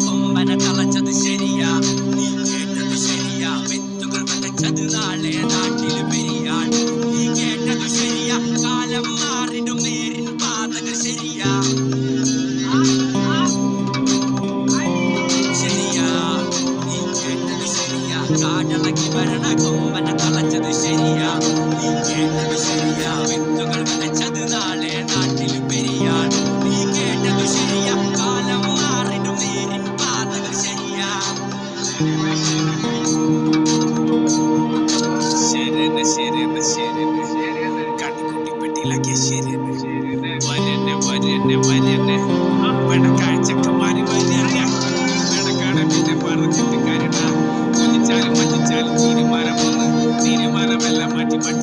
കൊമ്പന തളച്ചത് ശരിയാ, നീ കേട്ടത് ശരിയാ. വിത്തുകൾ വിതച്ചത് നാളെ നാട്ടിൽ പെരിയാണ്, നീ കേട്ടത് ശരിയാ. കാലം മാറിടും നേരിൻ പാതകൾ ശരിയാ, ശരിയാ. നീ കേട്ടത് ശരിയാ. കാടളക്കി വരണ കൊമ്പന തളച്ചത് ശരിയാ, നീ കേട്ടത് ശരിയാ. വിത്തുകൾ വിതച്ചത് നാളെ നാട്ടിൽ പെരിയാണ്, നീ കേട്ടത് ശരിയാ. കാലം മാറിടും നേരിൻ പാതകൾ ശരിയാ. ശരണ് ശരണ് ശരണ് കടികുട്ടിപ്പെട്ടിയിലാക്കിയ ശരണ് വരണ് വരണ് വരണ് അവിടെ കാഴ്ചക്കമാരി വരണ് നടക്കാണ് പിന്നെ പറഞ്ഞിട്ട് കാര്യണ്ട. കൊതിച്ചാലും മറ്റിച്ചാലും തീരുമാനം വന്ന് തീരുമാനമെല്ലാം മാറ്റി